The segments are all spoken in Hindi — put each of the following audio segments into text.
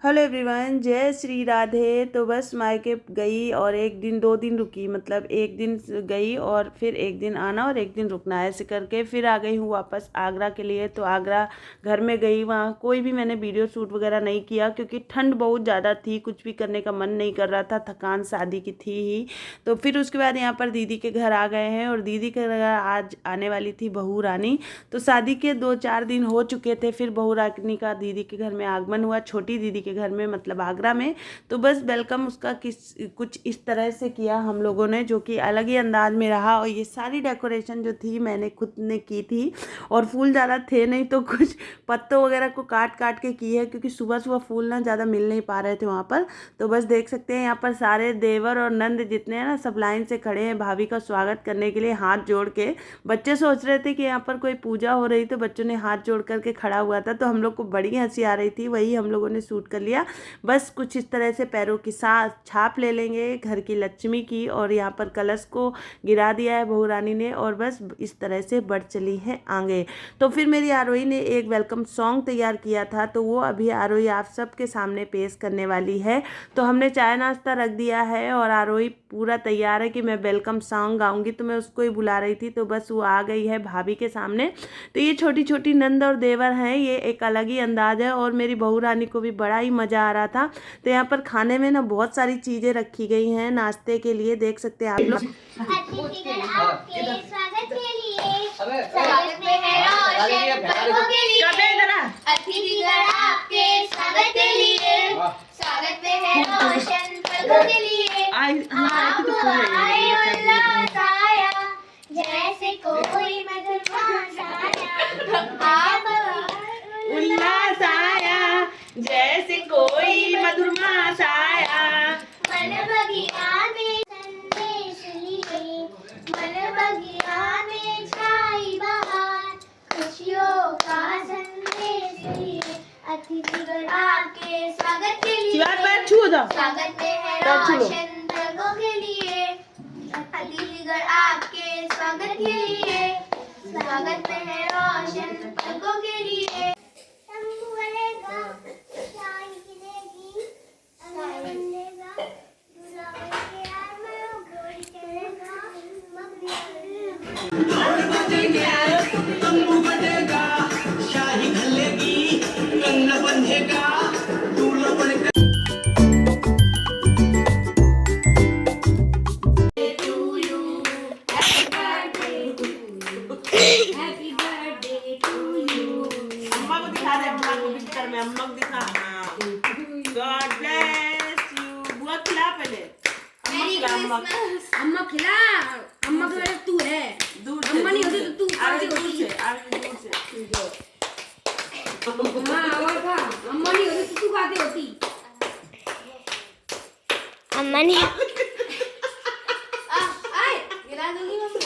हेलो एवरीवन, जय श्री राधे। तो बस मायके गई और एक दिन 2 दिन रुकी, मतलब एक दिन गई और फिर एक दिन आना और एक दिन रुकना, ऐसे करके फिर आ गई हूँ वापस आगरा के लिए। तो आगरा घर में गई, वहाँ कोई भी मैंने वीडियो शूट वगैरह नहीं किया क्योंकि ठंड बहुत ज़्यादा थी, कुछ भी करने का मन नहीं कर रहा था, थकान शादी की थी ही। तो फिर उसके बाद यहाँ पर दीदी के घर आ गए हैं और दीदी के घर आज आने वाली थी बहू रानी। तो शादी के 2-4 दिन हो चुके थे, फिर बहू रानी का दीदी के घर में आगमन हुआ, छोटी दीदी के घर में, मतलब आगरा में। तो बस वेलकम उसका कुछ इस तरह से किया हम लोगों ने, जो कि अलग ही अंदाज में रहा। और ये सारी डेकोरेशन जो थी मैंने खुद ने की थी, और फूल ज़्यादा थे नहीं तो कुछ पत्तों वगैरह को काट काट के की है, क्योंकि सुबह सुबह फूल ना ज़्यादा मिल नहीं पा रहे थे वहाँ पर। तो बस देख सकते हैं यहाँ पर सारे देवर और नंद जितने हैं ना, सब लाइन से खड़े हैं भाभी का स्वागत करने के लिए हाथ जोड़ के। बच्चे सोच रहे थे कि यहाँ पर कोई पूजा हो रही, तो बच्चों ने हाथ जोड़ करके खड़ा हुआ था, तो हम लोग को बड़ी हंसी आ रही थी, वही हम लोगों ने शूट कर लिया। बस कुछ इस तरह से पैरों की साथ छाप ले लेंगे घर की लक्ष्मी की, और यहाँ पर कलश को गिरा दिया है बहू रानी ने, और बस इस तरह से बढ़ चली है आगे। तो फिर मेरी आरोही ने एक वेलकम सॉन्ग तैयार किया था, तो वो अभी आरोही आप सबके सामने पेश करने वाली है। तो हमने चाय नाश्ता रख दिया है और आरोही पूरा तैयार है कि मैं वेलकम सॉन्ग गाऊंगी, तो मैं उसको ही बुला रही थी। तो बस वो आ गई है भाभी के सामने। तो ये छोटी छोटी नंद और देवर हैं, ये एक अलग ही अंदाज है, और मेरी बहू रानी को भी बड़ा ही मज़ा आ रहा था। तो यहाँ पर खाने में ना बहुत सारी चीज़ें रखी गई हैं नाश्ते के लिए, देख सकते हैं आप लोग। जैसे कोई उल्लास आया, जैसे कोई मधुर मास आया, मन बगिया में संदेश लिए, मन बगिया में छाई बहार, खुशियों का संदेश लिए, अतिथिगण आपके स्वागत के लिए, स्वागत में है रोशन पलकों के लिए, अतिथिगण आपके स्वागत के लिए, स्वागत में है रोशन पलकों के लिए। अम्मा को दिखा। God bless you. बुआ खिला पहले। अम्मा खिला। अम्मा को मेरे तू है। अम्मा नहीं होती तो तू आगे दूर से। हाँ और खा। अम्मा नहीं होती तो तू खाती होती। अम्मा नहीं। आए गिरा दूंगी मम्मी।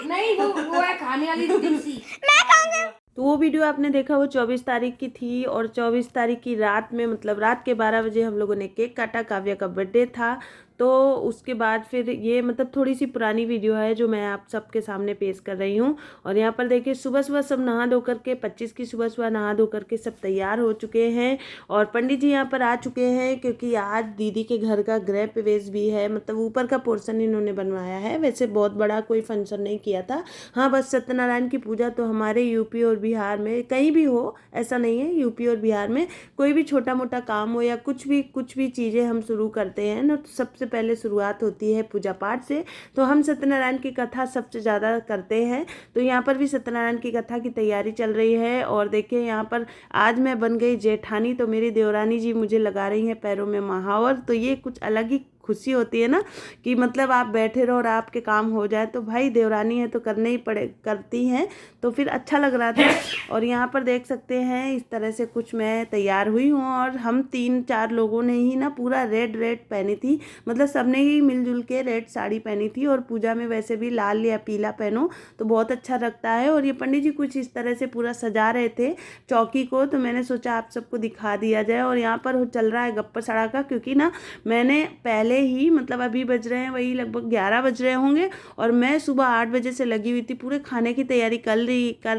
नहीं वो है खाने वाली डिक्सी। मैं खाऊंगा। तो वो वीडियो आपने देखा, वो 24 तारीख की थी, और 24 तारीख की रात में, मतलब रात के 12 बजे हम लोगों ने केक काटा। काव्या का बर्थडे था। तो उसके बाद फिर ये मतलब थोड़ी सी पुरानी वीडियो है जो मैं आप सबके सामने पेश कर रही हूँ। और यहाँ पर देखिए सुबह सुबह सब नहा धो करके, 25 की सुबह सुबह नहा धो करके सब तैयार हो चुके हैं, और पंडित जी यहाँ पर आ चुके हैं, क्योंकि आज दीदी के घर का गृह प्रवेश भी है। मतलब ऊपर का पोर्शन इन्होंने बनवाया है, वैसे बहुत बड़ा कोई फंक्शन नहीं किया था। हाँ बस सत्यनारायण की पूजा तो हमारे यूपी और बिहार में कहीं भी हो, ऐसा नहीं है, यूपी और बिहार में कोई भी छोटा मोटा काम हो या कुछ भी चीज़ें हम शुरू करते हैं ना, तो सबसे पहले शुरुआत होती है पूजा पाठ से। तो हम सत्यनारायण की कथा सबसे ज़्यादा करते हैं। तो यहाँ पर भी सत्यनारायण की कथा की तैयारी चल रही है। और देखिए यहाँ पर आज मैं बन गई जेठानी, तो मेरी देवरानी जी मुझे लगा रही हैं पैरों में महावर। तो ये कुछ अलग ही खुशी होती है ना, कि मतलब आप बैठे रहो और आपके काम हो जाए। तो भाई देवरानी है तो करने ही पड़े, करती हैं, तो फिर अच्छा लग रहा था। और यहाँ पर देख सकते हैं इस तरह से कुछ मैं तैयार हुई हूँ, और हम 3-4 लोगों ने ही ना पूरा रेड पहनी थी, मतलब सबने ही मिलजुल के रेड साड़ी पहनी थी। और पूजा में वैसे भी लाल या पीला पहनो तो बहुत अच्छा लगता है। और ये पंडित जी कुछ इस तरह से पूरा सजा रहे थे चौकी को, तो मैंने सोचा आप सबको दिखा दिया जाए। और यहाँ पर चल रहा है गप्पा सड़ा का, क्योंकि ना मैंने पहले पहले ही, मतलब अभी बज रहे हैं वही लगभग 11 बज रहे होंगे, और मैं सुबह 8 बजे से लगी हुई थी, पूरे खाने की तैयारी कर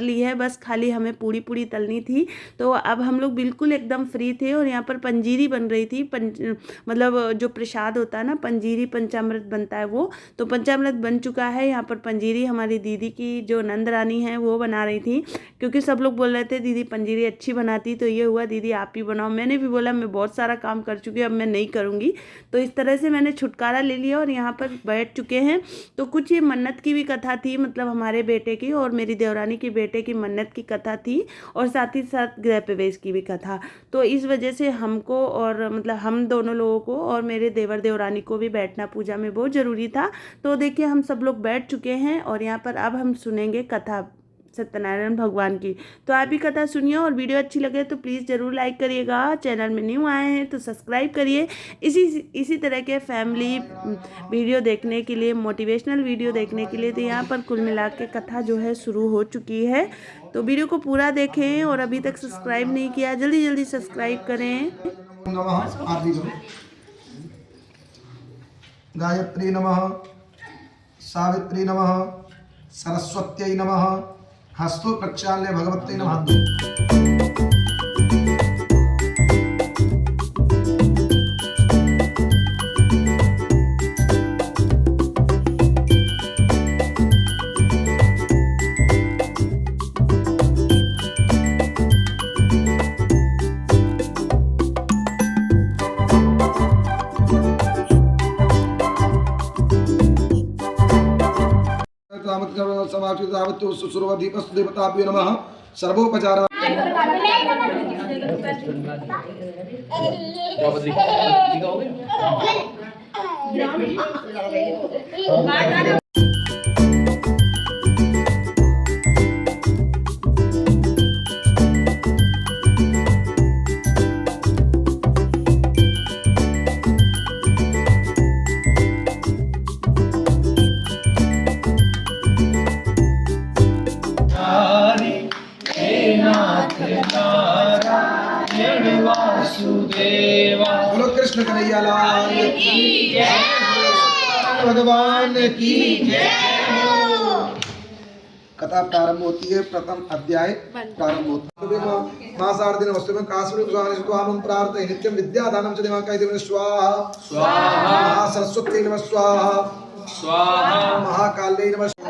ली है, बस खाली हमें पूड़ी तलनी थी। तो अब हम लोग बिल्कुल एकदम फ्री थे, और यहाँ पर पंजीरी बन रही थी, मतलब जो प्रसाद होता है ना, पंजीरी पंचामृत बनता है वो, तो पंचामृत बन चुका है। यहाँ पर पंजीरी हमारी दीदी की जो नंद रानी है वो बना रही थी, क्योंकि सब लोग बोल रहे थे दीदी पंजीरी अच्छी बनाती, तो ये हुआ दीदी आप ही बनाओ। मैंने भी बोला मैं बहुत सारा काम कर चुकी हूँ, अब मैं नहीं करूँगी, तो इस तरह से मैंने छुटकारा ले लिया और यहाँ पर बैठ चुके हैं। तो कुछ ये मन्नत की भी कथा थी, मतलब हमारे बेटे की और मेरी देवरानी की बेटे की मन्नत की कथा थी, और साथ ही साथ गृह प्रवेश की भी कथा। तो इस वजह से हमको, और मतलब हम दोनों लोगों को और मेरे देवर देवरानी को भी बैठना पूजा में बहुत ज़रूरी था। तो देखिए हम सब लोग बैठ चुके हैं, और यहाँ पर अब हम सुनेंगे कथा सत्यनारायण भगवान की। तो आप भी कथा सुनिए, और वीडियो अच्छी लगे तो प्लीज़ ज़रूर लाइक करिएगा। चैनल में न्यू आए हैं तो सब्सक्राइब करिए। इसी तरह के फैमिली वीडियो देखने के लिए, मोटिवेशनल वीडियो देखने के लिए। तो यहाँ पर कुल मिला के कथा जो है शुरू हो चुकी है, तो वीडियो को पूरा देखें, और अभी तक सब्सक्राइब नहीं किया जल्दी सब्सक्राइब करें। गायत्री नमः, सावित्री नमः, सरस्वत्यै नमः, हस्तो प्रक्षाल्य भगवत्यै नमः। समाचितावत्तो सुसुरवदीपस्तु देवताभ्यो नमः। सर्वोपचारा बोलो कृष्ण कन्हैया लाल की जय, भगवान की जय। कथा प्रारंभ होती है, प्रथम अध्याय प्रारंभ होता है। मासार्दिन वस्तु में कास्मिक प्रार्थये नित्यं विद्यादानं च देवाकाय स्वाहा स्वाहा, सरस्वती नमः स्वाहा स्वाहा, महाकाल्यै नमः स्वाहा,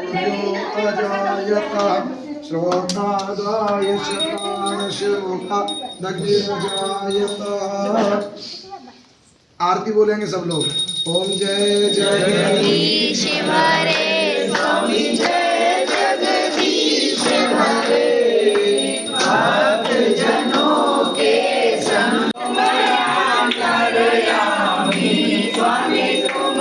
श्रवणादाय शताय शोभा दग्धिरजायत। आरती बोलेंगे सब लोग। ओम जय जगदीश हरे स्वामी, जय जगदीश हरे, भक्त जनों के संग स्वामी तुम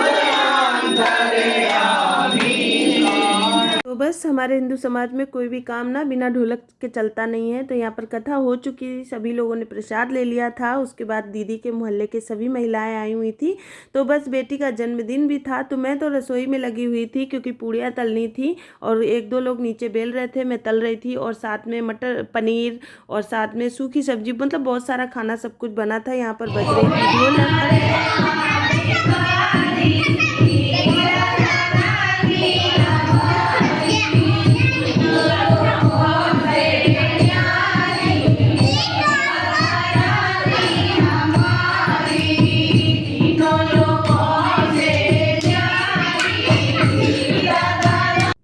तो बस हमारे हिंदू समाज में कोई भी काम ना बिना ढोलक के चलता नहीं है। तो यहाँ पर कथा हो चुकी, सभी लोगों ने प्रसाद ले लिया था। उसके बाद दीदी के मोहल्ले के सभी महिलाएं आई हुई थी। तो बस बेटी का जन्मदिन भी था, तो मैं तो रसोई में लगी हुई थी, क्योंकि पूड़ियाँ तलनी थी, और एक दो लोग नीचे बेल रहे थे, मैं तल रही थी, और साथ में मटर पनीर और साथ में सूखी सब्जी, मतलब बहुत सारा खाना सब कुछ बना था। यहाँ पर बज रही थी ढोलक।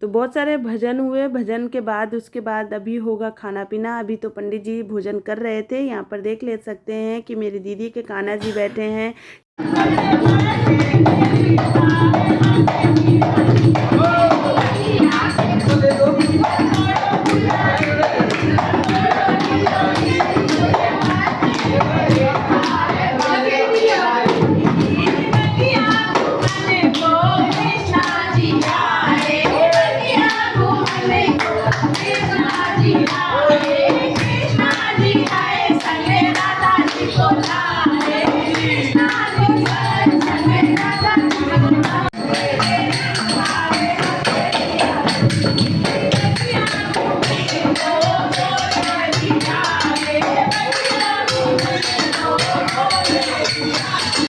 तो बहुत सारे भजन हुए। भजन के बाद उसके बाद अभी होगा खाना पीना। अभी तो पंडित जी भोजन कर रहे थे। यहाँ पर देख ले सकते हैं कि मेरी दीदी के कान्हा जी बैठे हैं।